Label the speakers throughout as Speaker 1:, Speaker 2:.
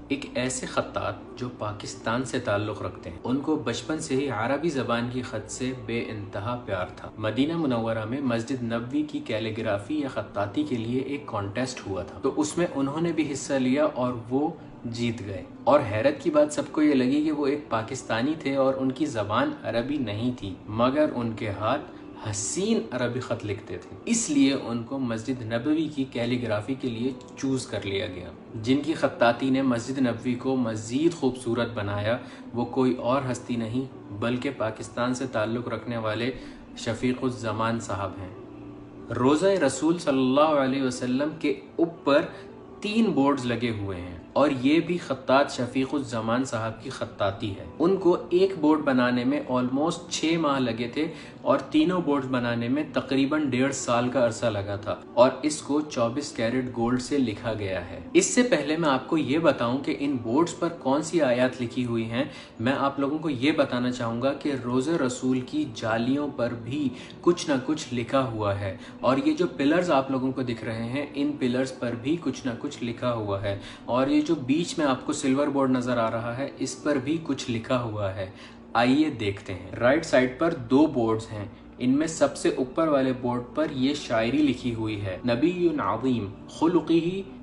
Speaker 1: ایک ایسے خطاط جو پاکستان سے تعلق رکھتے ہیں، ان کو بچپن سے ہی عربی زبان کی خط سے بے انتہا پیار تھا۔ مدینہ منورہ میں مسجد نبوی کی کیلیگرافی یا خطاطی کے لیے ایک کانٹیسٹ ہوا تھا، تو اس میں انہوں نے بھی حصہ لیا اور وہ جیت گئے۔ اور حیرت کی بات سب کو یہ لگی کہ وہ ایک پاکستانی تھے اور ان کی زبان عربی نہیں تھی، مگر ان کے ہاتھ حسین عربی خط لکھتے تھے، اس لیے ان کو مسجد نبوی کی کیلیگرافی کے لیے چوز کر لیا گیا۔ جن کی خطاطی نے مسجد نبوی کو مزید خوبصورت بنایا وہ کوئی اور ہستی نہیں بلکہ پاکستان سے تعلق رکھنے والے شفیق الزمان صاحب ہیں۔ روضہ رسول صلی اللہ علیہ وسلم کے اوپر 3 بورڈز لگے ہوئے ہیں اور یہ بھی خطاط شفیق الزمان صاحب کی خطاطی ہے۔ ان کو ایک بورڈ بنانے میں آلموسٹ 6 ماہ لگے تھے اور تینوں بورڈز بنانے میں تقریباً 1.5 سال کا عرصہ لگا تھا، اور اس کو 24 کیرٹ گولڈ سے لکھا گیا ہے۔ اس سے پہلے میں آپ کو یہ بتاؤں کہ ان بورڈز پر کون سی آیات لکھی ہوئی ہیں، میں آپ لوگوں کو یہ بتانا چاہوں گا کہ روضہ رسول کی جالیوں پر بھی کچھ نہ کچھ لکھا ہوا ہے، اور یہ جو پلرز آپ لوگوں کو دکھ رہے ہیں ان پلرز پر بھی کچھ نہ کچھ لکھا ہوا ہے، اور یہ جو بیچ میں آپ کو سلور بورڈ نظر آ رہا ہے اس پر بھی کچھ لکھا ہوا ہے۔ آئیے دیکھتے ہیں۔ رائٹ سائڈ پر 2 بورڈز ہیں، ان میں سب سے اوپر والے بورڈ پر یہ شاعری لکھی ہوئی ہے: نبی عظیم خلقہ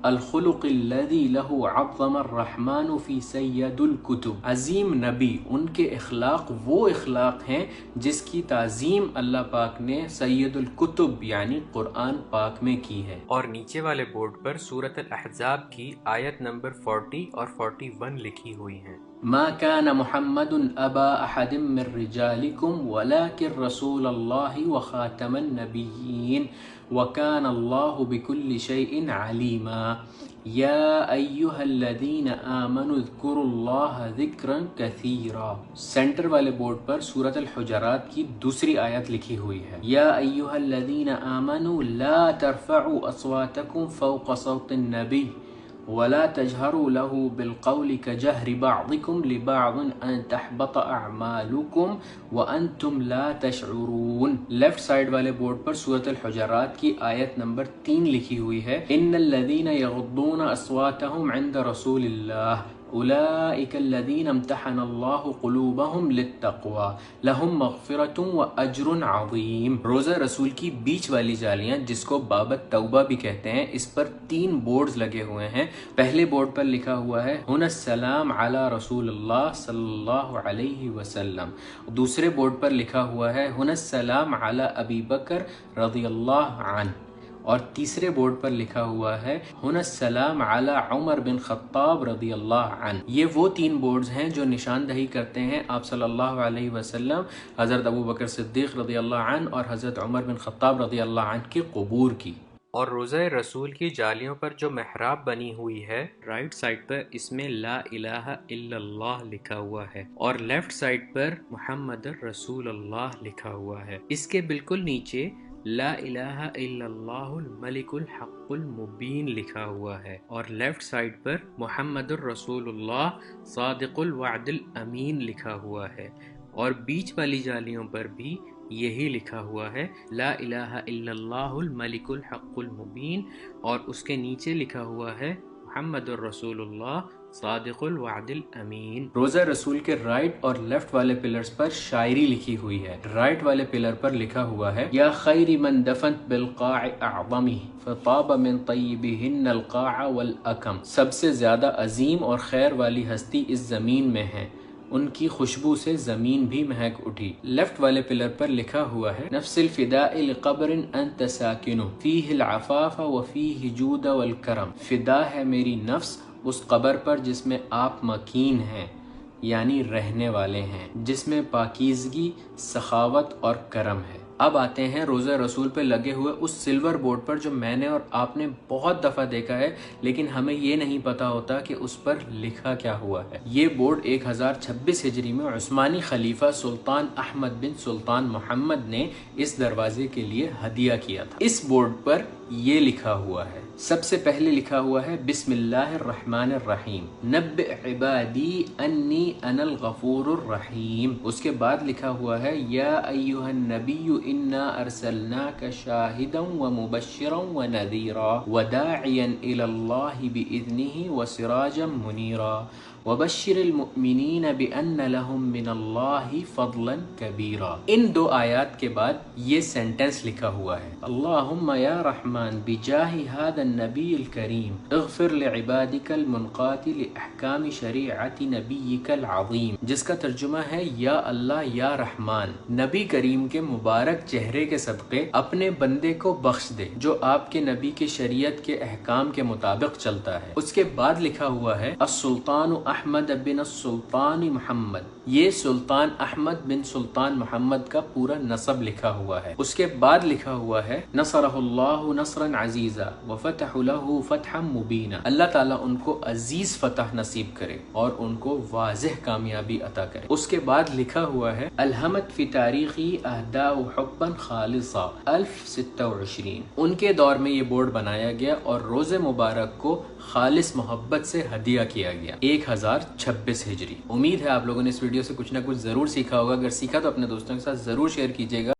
Speaker 1: الخلق الذی لہ عظم الرحمن فی سید الکتب۔ عظیم نبی، ان کے اخلاق وہ اخلاق ہیں جس کی تعظیم اللہ پاک نے سید الکتب یعنی قرآن پاک میں کی ہے۔ اور نیچے والے بورڈ پر سورۃ الاحزاب کی آیت نمبر 40 اور 41 لکھی ہوئی ہیں: ما كان محمد ابا احد من رجالكم ولكن رسول الله وخاتم النبيين وكان الله بكل شيء عليما يا ايها الذين آمنوا اذكروا الله ذكرا كثيرا۔ سینٹر والے بورڈ پر سورۃ الحجرات کی دوسری آیت لکھی ہوئی ہے: یا ایھا الذین آمنوا لا ترفعوا اصواتکم فوق صوت النبی ولا تجهروا له بالقول كجهر بعضكم لبعض ان تحبط اعمالكم وانتم لا تشعرون۔ لیفٹ سائڈ والے بورڈ پر سورۃ الحجرات کی آیت نمبر 3 لکھی ہوئی ہے: ان الذين يغضون اصواتهم عند رسول الله اولئک الذین امتحن اللہ قلوبهم للتقوی لهم مغفرۃ واجر عظیم۔ روضہ رسول کی بیچ والی جالیاں جس کو بابت توبہ بھی کہتے ہیں، اس پر 3 بورڈز لگے ہوئے ہیں۔ پہلے بورڈ پر لکھا ہوا ہے ہنا السلام علی رسول اللہ صلی اللہ علیہ وسلم۔ دوسرے بورڈ پر لکھا ہوا ہے ہنا السلام علی ابی بکر رضی اللہ عنہ، اور تیسرے بورڈ پر لکھا ہوا ہے ہنا السلام علی عمر بن خطاب رضی اللہ عنہ۔ یہ وہ 3 بورڈز ہیں جو نشاندہی کرتے ہیں آپ صلی اللہ علیہ وسلم، حضرت ابو بکر صدیق رضی اللہ عنہ اور حضرت عمر بن خطاب رضی اللہ عنہ کے قبور کی۔ اور روضہ رسول کی جالیوں پر جو محراب بنی ہوئی ہے، رائٹ سائڈ پر اس میں لا الہ الا اللہ لکھا ہوا ہے، اور لیفٹ سائڈ پر محمد رسول اللہ لکھا ہوا ہے۔ اس کے بالکل نیچے لا الہ الا اللہ الملک الحق المبین لکھا ہوا ہے، اور لیفٹ سائڈ پر محمد الرسول اللہ صادق الوعد الامین لکھا ہوا ہے، اور بیچ والی جالیوں پر بھی یہی لکھا ہوا ہے لا الہ الا اللہ الملک الحق المبین، اور اس کے نیچے لکھا ہوا ہے محمد الرسول اللہ صادق الوعد الامین۔ روضہ رسول کے رائٹ اور لیفٹ والے پلرز پر شاعری لکھی ہوئی ہے۔ رائٹ والے پلر پر لکھا ہوا ہے یا خیر من دفنت بالقاع اعظمہ فطاب من طیبہن القاع والاکم۔ سب سے زیادہ عظیم اور خیر والی ہستی اس زمین میں ہے، ان کی خوشبو سے زمین بھی مہک اٹھی۔ لیفٹ والے پلر پر لکھا ہوا ہے نفس الفداء لقبر انت ساکن فیہ العفاف وفیہ جود والکرم۔ فدا ہے میری نفس اس قبر پر جس میں آپ مکین ہیں، یعنی رہنے والے ہیں، جس میں پاکیزگی، سخاوت اور کرم ہے۔ اب آتے ہیں روضہ رسول پہ لگے ہوئے اس سلور بورڈ پر جو میں نے اور آپ نے بہت دفعہ دیکھا ہے، لیکن ہمیں یہ نہیں پتا ہوتا کہ اس پر لکھا کیا ہوا ہے۔ یہ بورڈ 1026 ہجری میں عثمانی خلیفہ سلطان احمد بن سلطان محمد نے اس دروازے کے لیے ہدیہ کیا تھا۔ اس بورڈ پر یہ لکھا ہوا ہے۔ سب سے پہلے لکھا ہوا ہے بسم اللہ الرحمن الرحیم، نبئ عبادی انی انا الغفور الرحیم۔ اس کے بعد لکھا ہوا ہے یا ایھا النبی انا ارسلناک شاہدا ومبشرا ونذیرا وداعیا الی اللہ باذنہ وسراجا منیرا وبشر المؤمنین بان لهم من اللہ فضلا کبیرا۔ ان دو آیات کے بعد یہ سینٹنس لکھا ہوا ہے اللہم یا رحمان بجاہ هذا النبی الکریم اغفر لعبادک المنقاد لاحکام شریعت نبیک العظیم، جس کا ترجمہ ہے یا اللہ یا رحمان نبی کریم کے مبارک چہرے کے صدقے اپنے بندے کو بخش دے جو آپ کے نبی کے شریعت کے احکام کے مطابق چلتا ہے۔ اس کے بعد لکھا ہوا ہے السلطان احمد بن السلطان محمد، یہ سلطان احمد بن سلطان محمد کا پورا نسب لکھا ہوا ہے۔ اس کے بعد لکھا ہوا ہے نصرہ اللہ نصرا عزیزا وفتح له فتحا مبینا، اللہ تعالیٰ ان کو عزیز فتح نصیب کرے اور ان کو واضح کامیابی عطا کرے۔ اس کے بعد لکھا ہوا ہے الہمت فی تاریخی اہداء حبا خالصا 1026، ان کے دور میں یہ بورڈ بنایا گیا اور روز مبارک کو خالص محبت سے ہدیہ کیا گیا 1026 ہجری۔ امید ہے آپ لوگوں نے اس ویڈیو سے کچھ نہ کچھ ضرور سیکھا ہوگا، اگر سیکھا تو اپنے دوستوں کے ساتھ ضرور شیئر کیجیے گا۔